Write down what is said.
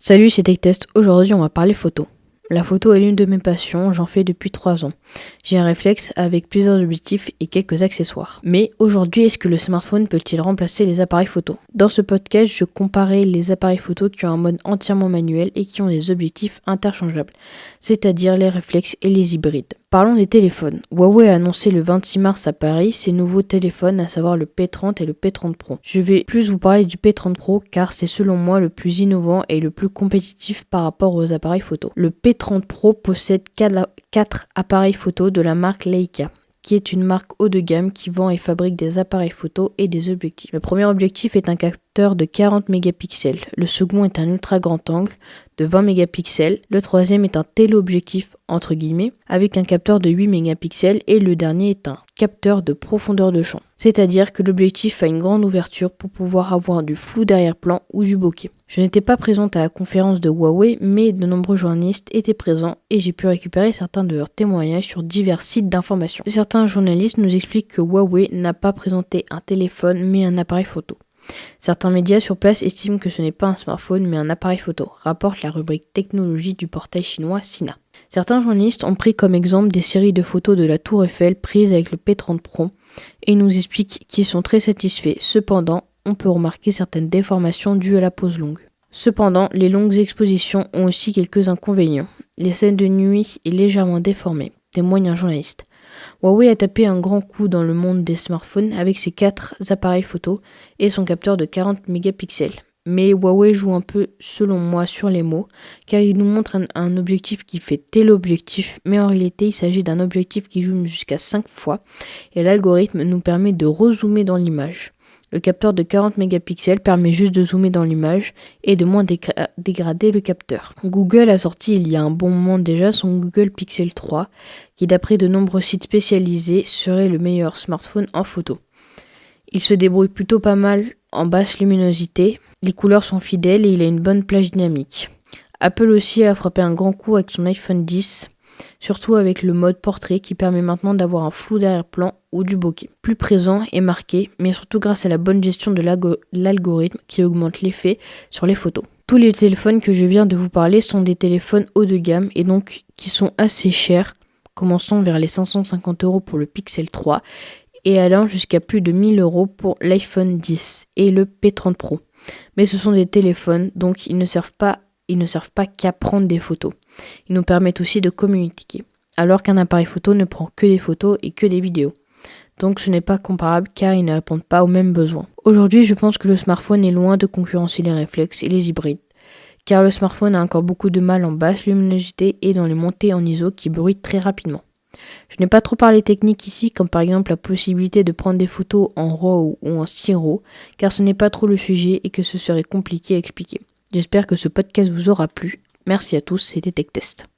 Salut, c'est TechTest. Aujourd'hui, on va parler photo. La photo est l'une de mes passions, j'en fais depuis 3 ans. J'ai un réflexe avec plusieurs objectifs et quelques accessoires. Mais aujourd'hui, est-ce que le smartphone peut-il remplacer les appareils photo ? Dans ce podcast, je comparais les appareils photo qui ont un mode entièrement manuel et qui ont des objectifs interchangeables, c'est-à-dire les réflexes et les hybrides. Parlons des téléphones. Huawei a annoncé le 26 mars à Paris ses nouveaux téléphones, à savoir le P30 et le P30 Pro. Je vais plus vous parler du P30 Pro car c'est selon moi le plus innovant et le plus compétitif par rapport aux appareils photo. Le P30 Pro possède 4 appareils photo de la marque Leica, qui est une marque haut de gamme qui vend et fabrique des appareils photo et des objectifs. Le premier objectif est un capteur de 40 mégapixels, le second est un ultra grand angle de 20 mégapixels, le troisième est un téléobjectif entre guillemets avec un capteur de 8 mégapixels et le dernier est un capteur de profondeur de champ. C'est-à-dire que l'objectif a une grande ouverture pour pouvoir avoir du flou d'arrière-plan ou du bokeh. Je n'étais pas présente à la conférence de Huawei, mais de nombreux journalistes étaient présents et j'ai pu récupérer certains de leurs témoignages sur divers sites d'information. Certains journalistes nous expliquent que Huawei n'a pas présenté un téléphone mais un appareil photo. Certains médias sur place estiment que ce n'est pas un smartphone mais un appareil photo, rapporte la rubrique technologie du portail chinois Sina. Certains journalistes ont pris comme exemple des séries de photos de la Tour Eiffel prises avec le P30 Pro et nous expliquent qu'ils sont très satisfaits. Cependant, on peut remarquer certaines déformations dues à la pose longue. Cependant, les longues expositions ont aussi quelques inconvénients. Les scènes de nuit est légèrement déformée, témoigne un journaliste. Huawei a tapé un grand coup dans le monde des smartphones avec ses 4 appareils photo et son capteur de 40 mégapixels. Mais Huawei joue un peu, selon moi, sur les mots, car il nous montre un objectif qui fait téléobjectif, mais en réalité il s'agit d'un objectif qui zoome jusqu'à 5 fois, et l'algorithme nous permet de rezoomer dans l'image. Le capteur de 40 mégapixels permet juste de zoomer dans l'image et de moins dégrader le capteur. Google a sorti il y a un bon moment déjà son Google Pixel 3, qui d'après de nombreux sites spécialisés serait le meilleur smartphone en photo. Il se débrouille plutôt pas mal en basse luminosité, les couleurs sont fidèles et il a une bonne plage dynamique. Apple aussi a frappé un grand coup avec son iPhone X, surtout avec le mode portrait qui permet maintenant d'avoir un flou d'arrière-plan ou du bokeh. Plus présent et marqué, mais surtout grâce à la bonne gestion de l'algorithme qui augmente l'effet sur les photos. Tous les téléphones que je viens de vous parler sont des téléphones haut de gamme et donc qui sont assez chers, commençant vers les 550 € pour le Pixel 3 et allant jusqu'à plus de 1000 € pour l'iPhone X et le P30 Pro. Mais ce sont des téléphones, donc ils ne servent pas qu'à prendre des photos. Ils nous permettent aussi de communiquer, alors qu'un appareil photo ne prend que des photos et que des vidéos. Donc ce n'est pas comparable car ils ne répondent pas aux mêmes besoins. Aujourd'hui, je pense que le smartphone est loin de concurrencer les réflexes et les hybrides, car le smartphone a encore beaucoup de mal en basse luminosité et dans les montées en ISO qui bruitent très rapidement. Je n'ai pas trop parlé technique ici, comme par exemple la possibilité de prendre des photos en RAW ou en CRAW, car ce n'est pas trop le sujet et que ce serait compliqué à expliquer. J'espère que ce podcast vous aura plu. Merci à tous, c'était TechTest.